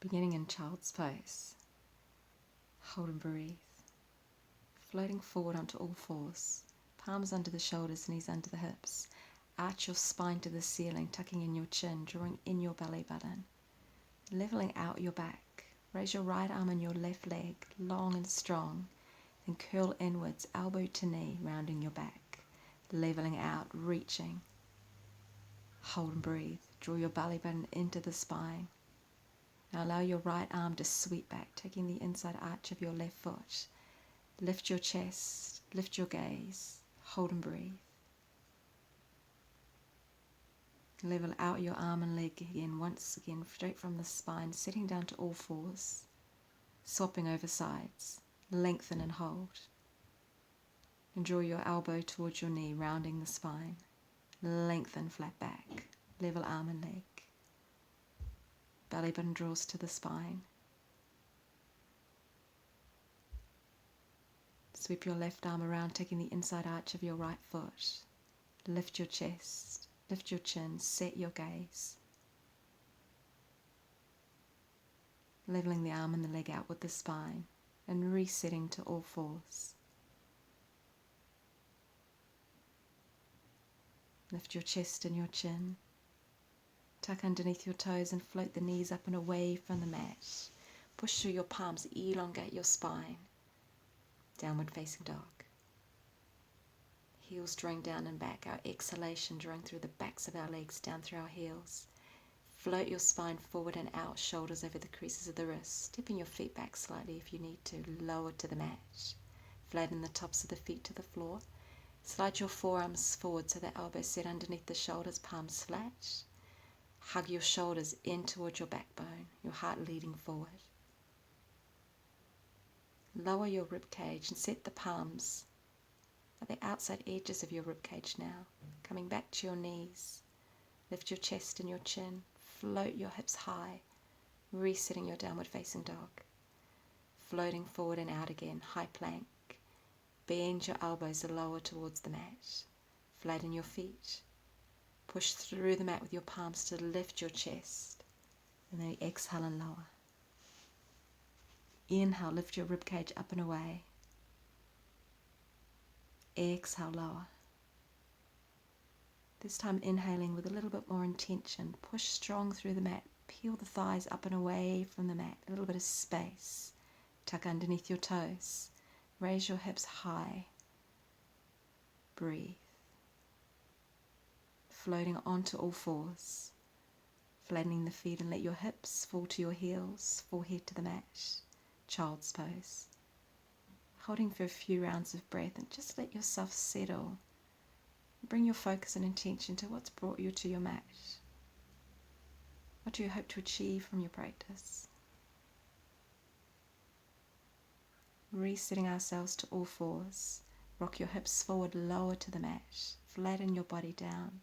Beginning in child's pose. Hold and breathe. Floating forward onto all fours. Palms under the shoulders, knees under the hips. Arch your spine to the ceiling, tucking in your chin, drawing in your belly button. Leveling out your back. Raise your right arm and your left leg, long and strong. Then curl inwards, elbow to knee, rounding your back. Leveling out, reaching. Hold and breathe. Draw your belly button into the spine. Now allow your right arm to sweep back, taking the inside arch of your left foot. Lift your chest, lift your gaze, hold and breathe. Level out your arm and leg again, once again, straight from the spine, sitting down to all fours, swapping over sides, lengthen and hold. And draw your elbow towards your knee, rounding the spine, lengthen flat back, level arm and leg. Belly button draws to the spine. Sweep your left arm around, taking the inside arch of your right foot. Lift your chest, lift your chin, set your gaze. Leveling the arm and the leg out with the spine and resetting to all fours. Lift your chest and your chin. Tuck underneath your toes and float the knees up and away from the mat. Push through your palms, elongate your spine. Downward facing dog. Heels drawing down and back. Our exhalation drawing through the backs of our legs down through our heels. Float your spine forward and out, shoulders over the creases of the wrists. Stepping your feet back slightly if you need to. Lower to the mat. Flatten the tops of the feet to the floor. Slide your forearms forward so the elbows sit underneath the shoulders, palms flat. Hug your shoulders in towards your backbone, your heart leading forward. Lower your rib cage and set the palms at the outside edges of your rib cage now, coming back to your knees. Lift your chest and your chin, float your hips high, resetting your downward facing dog. Floating forward and out again, high plank. Bend your elbows lower towards the mat. Flatten your feet. Push through the mat with your palms to lift your chest. And then exhale and lower. Inhale, lift your ribcage up and away. Exhale, lower. This time inhaling with a little bit more intention. Push strong through the mat. Peel the thighs up and away from the mat. A little bit of space. Tuck underneath your toes. Raise your hips high. Breathe. Floating onto all fours. Flattening the feet and let your hips fall to your heels. Forehead to the mat. Child's pose. Holding for a few rounds of breath and just let yourself settle. Bring your focus and intention to what's brought you to your mat. What do you hope to achieve from your practice? Resetting ourselves to all fours. Rock your hips forward, lower to the mat. Flatten your body down.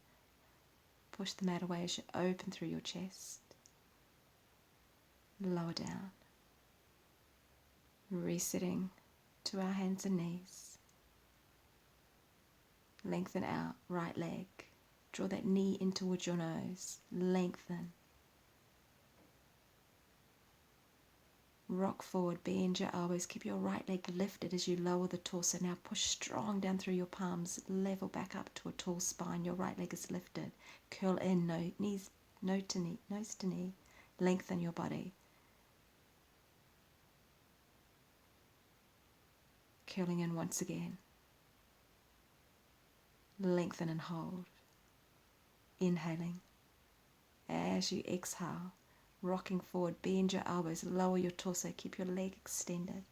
Push the mat away as you open through your chest. Lower down. Resetting to our hands and knees. Lengthen out, right leg. Draw that knee in towards your nose. Lengthen. Rock forward, bend your elbows. Keep your right leg lifted as you lower the torso. Now push strong down through your palms. Level back up to a tall spine. Your right leg is lifted. Curl in, nose to knee. Lengthen your body. Curling in once again. Lengthen and hold. Inhaling. As you exhale, rocking forward, bend your elbows, lower your torso, keep your leg extended.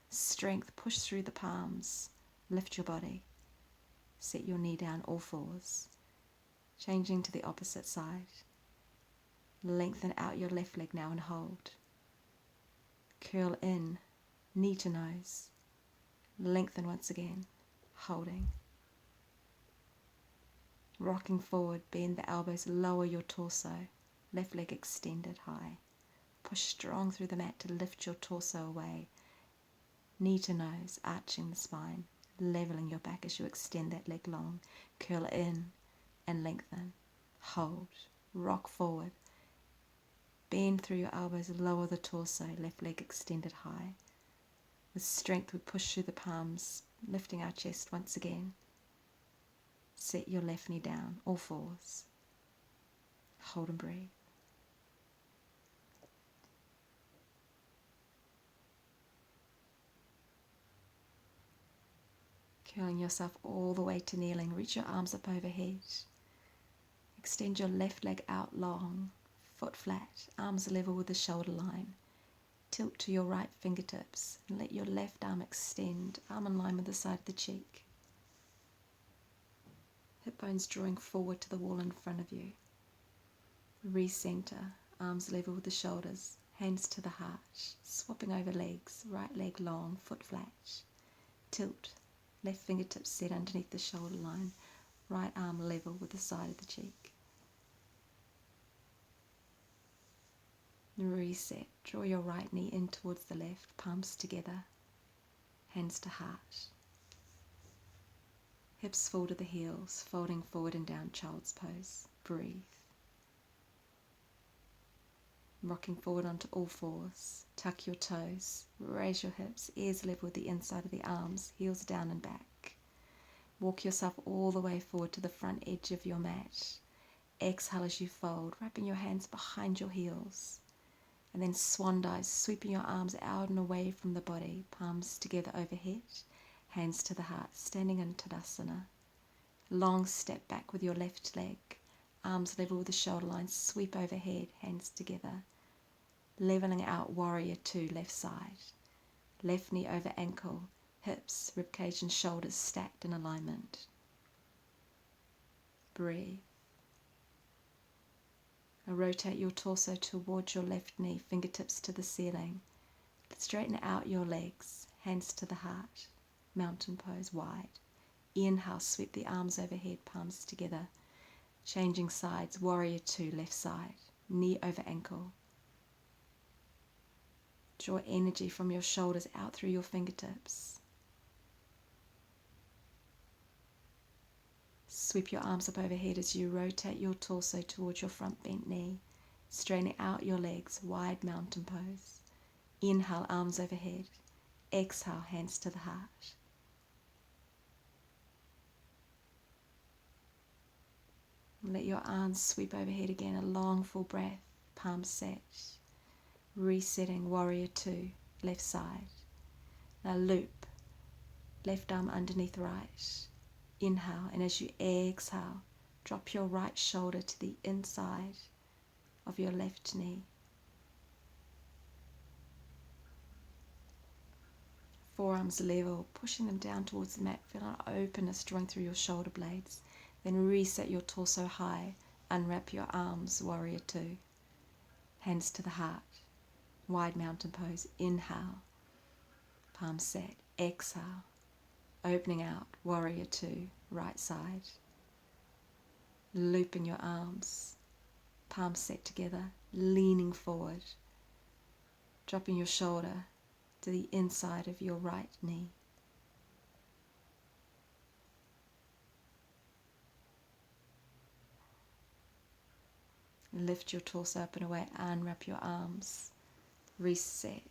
Strength, push through the palms, lift your body. Set your knee down, all fours. Changing to the opposite side. Lengthen out your left leg now and hold. Curl in, knee to nose. Lengthen once again, holding. Rocking forward, bend the elbows, lower your torso. Left leg extended high. Push strong through the mat to lift your torso away. Knee to nose, arching the spine, leveling your back as you extend that leg long. Curl in and lengthen. Hold. Rock forward. Bend through your elbows, lower the torso, left leg extended high. With strength, we push through the palms, lifting our chest once again. Set your left knee down, all fours. Hold and breathe. Curling yourself all the way to kneeling, reach your arms up overhead. Extend your left leg out long, foot flat, arms level with the shoulder line. Tilt to your right fingertips and let your left arm extend, arm in line with the side of the cheek. Hip bones drawing forward to the wall in front of you. Recenter, arms level with the shoulders, hands to the heart, swapping over legs, right leg long, foot flat. Tilt, left fingertips set underneath the shoulder line, right arm level with the side of the cheek. Reset, draw your right knee in towards the left, palms together, hands to heart. Hips fall to the heels, folding forward and down, child's pose. Breathe. Rocking forward onto all fours. Tuck your toes, raise your hips, ears level with the inside of the arms, heels down and back. Walk yourself all the way forward to the front edge of your mat. Exhale as you fold, wrapping your hands behind your heels. And then swan dive, sweeping your arms out and away from the body, palms together overhead, hands to the heart, standing in Tadasana. Long step back with your left leg, arms level with the shoulder line, sweep overhead, hands together. Leveling out, warrior two, left side. Left knee over ankle, hips, ribcage and shoulders stacked in alignment. Breathe. Now rotate your torso towards your left knee, fingertips to the ceiling. Straighten out your legs, hands to the heart, mountain pose wide. Inhale, sweep the arms overhead, palms together. Changing sides, warrior two, left side, knee over ankle. Draw energy from your shoulders out through your fingertips. Sweep your arms up overhead as you rotate your torso towards your front bent knee, straightening out your legs, wide mountain pose. Inhale, arms overhead. Exhale, hands to the heart. Let your arms sweep overhead again, a long full breath, palms set. Resetting, warrior two, left side. Now loop, left arm underneath right. Inhale, and as you exhale, drop your right shoulder to the inside of your left knee. Forearms level, pushing them down towards the mat. Feel an openness drawing through your shoulder blades. Then reset your torso high. Unwrap your arms, warrior two. Hands to the heart. Wide mountain pose. Inhale. Palms set. Exhale. Opening out, warrior two, right side. Looping your arms. Palms set together. Leaning forward. Dropping your shoulder to the inside of your right knee. Lift your torso up and away, unwrap your arms. Reset.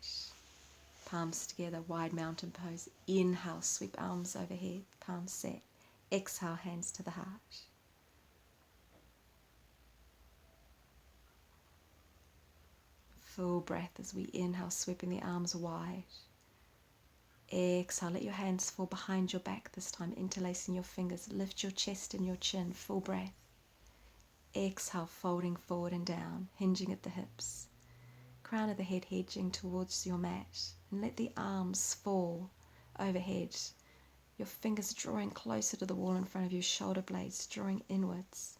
Palms together, wide mountain pose. Inhale, sweep arms overhead, palms set. Exhale, hands to the heart. Full breath as we inhale, sweeping the arms wide. Exhale, let your hands fall behind your back this time, interlacing your fingers. Lift your chest and your chin, full breath. Exhale, folding forward and down, hinging at the hips. Crown of the head hedging towards your mat. And let the arms fall overhead. Your fingers drawing closer to the wall in front of you, shoulder blades drawing inwards.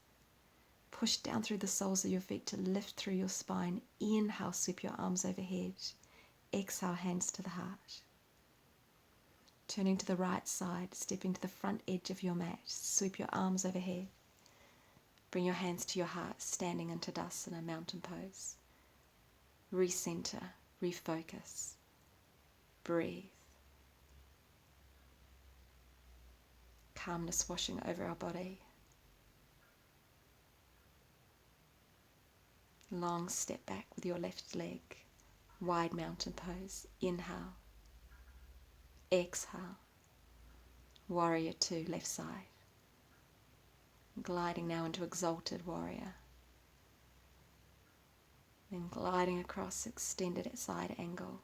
Push down through the soles of your feet to lift through your spine. Inhale, sweep your arms overhead. Exhale, hands to the heart. Turning to the right side, stepping to the front edge of your mat. Sweep your arms overhead. Bring your hands to your heart, standing in Tadasana, mountain pose. Recenter, refocus. Breathe. Calmness washing over our body. Long step back with your left leg. Wide mountain pose. Inhale. Exhale. Warrior 2, left side. Gliding now into exalted warrior. Then gliding across extended at side angle.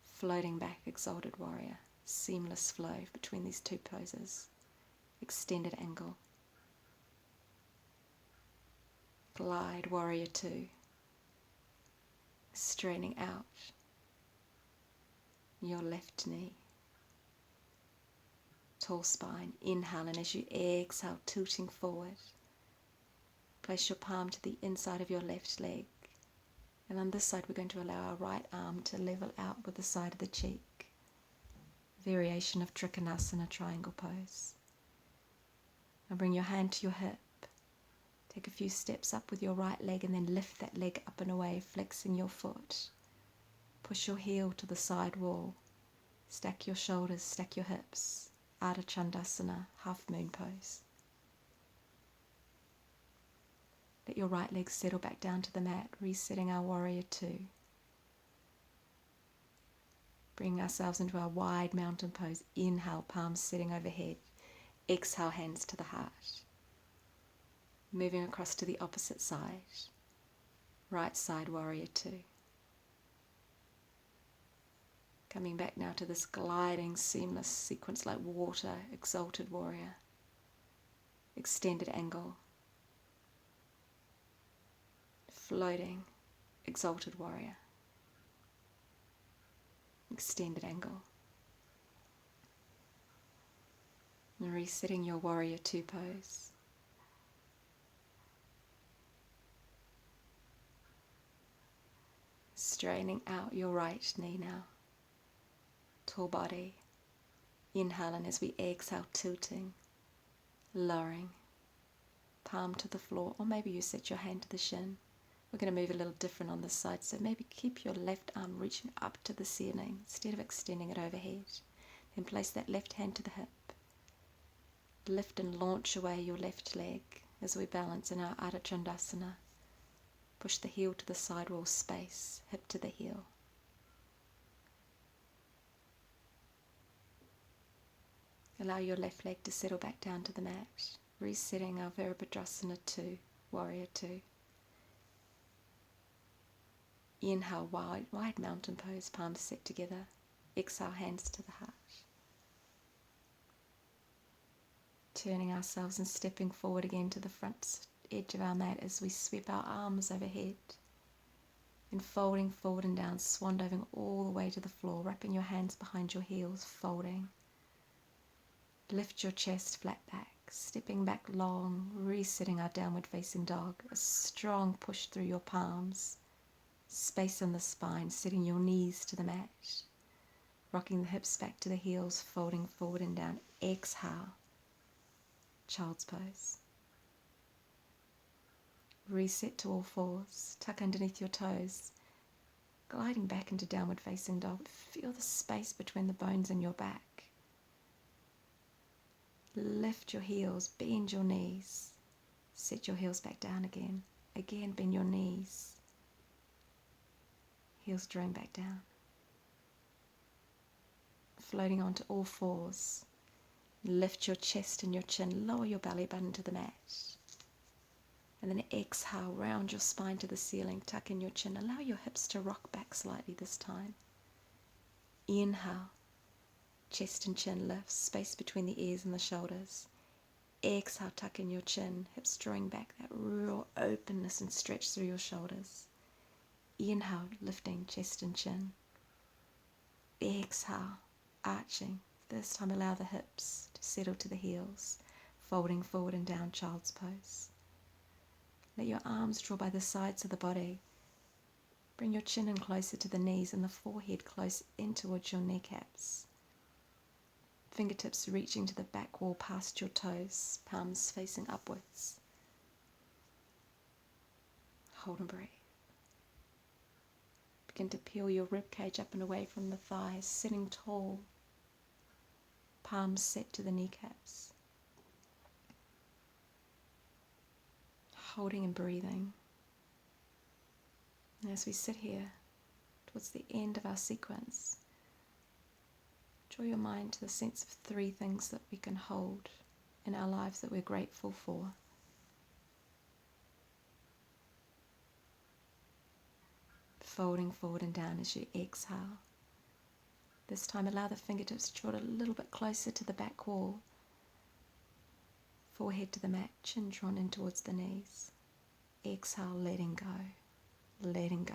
Floating back, exalted warrior. Seamless flow between these two poses. Extended angle. Glide, warrior 2. Straightening out your left knee. Tall spine. Inhale, and as you exhale, tilting forward. Place your palm to the inside of your left leg. And on this side, we're going to allow our right arm to level out with the side of the cheek. Variation of Trikonasana, triangle pose. Now bring your hand to your hip. Take a few steps up with your right leg and then lift that leg up and away, flexing your foot. Push your heel to the side wall. Stack your shoulders, stack your hips. Ardha Chandasana, half moon pose. Let your right leg settle back down to the mat, resetting our warrior 2. Bring ourselves into our wide mountain pose. Inhale, palms sitting overhead. Exhale, hands to the heart. Moving across to the opposite side. Right side, warrior 2. Coming back now to this gliding, seamless sequence like water, exalted warrior. Extended angle. Floating, exalted warrior. Extended angle. And resetting your warrior 2 pose. Straightening out your right knee now. Tall body. Inhale, and as we exhale, tilting, lowering, palm to the floor, or maybe you set your hand to the shin. We're going to move a little different on this side, so maybe keep your left arm reaching up to the ceiling instead of extending it overhead. Then place that left hand to the hip. Lift and launch away your left leg as we balance in our Ardha Chandasana. Push the heel to the side wall space, hip to the heel. Allow your left leg to settle back down to the mat, resetting our Virabhadrasana 2, warrior 2. Inhale, wide mountain pose, palms set together. Exhale, hands to the heart. Turning ourselves and stepping forward again to the front edge of our mat as we sweep our arms overhead. And folding forward and down, swan diving all the way to the floor, wrapping your hands behind your heels, folding. Lift your chest flat back, stepping back long, resetting our downward facing dog. A strong push through your palms. Space on the spine, setting your knees to the mat. Rocking the hips back to the heels, folding forward and down. Exhale. Child's pose. Reset to all fours. Tuck underneath your toes. Gliding back into downward facing dog. Feel the space between the bones in your back. Lift your heels, bend your knees. Set your heels back down again. Again, bend your knees. Heels drawn back down. Floating onto all fours. Lift your chest and your chin. Lower your belly button to the mat. And then exhale, round your spine to the ceiling. Tuck in your chin. Allow your hips to rock back slightly this time. Inhale. Chest and chin lifts, space between the ears and the shoulders. Exhale, tuck in your chin, hips drawing back, that real openness and stretch through your shoulders. Inhale, lifting chest and chin. Exhale, arching. This time allow the hips to settle to the heels, folding forward and down, child's pose. Let your arms draw by the sides of the body. Bring your chin in closer to the knees and the forehead close in towards your kneecaps. Fingertips reaching to the back wall past your toes, palms facing upwards. Hold and breathe. Begin to peel your rib cage up and away from the thighs, sitting tall, palms set to the kneecaps. Holding and breathing. And as we sit here towards the end of our sequence, draw your mind to the sense of 3 things that we can hold in our lives that we're grateful for. Folding forward and down as you exhale. This time allow the fingertips to draw a little bit closer to the back wall. Forehead to the mat, chin drawn in towards the knees. Exhale, letting go, letting go.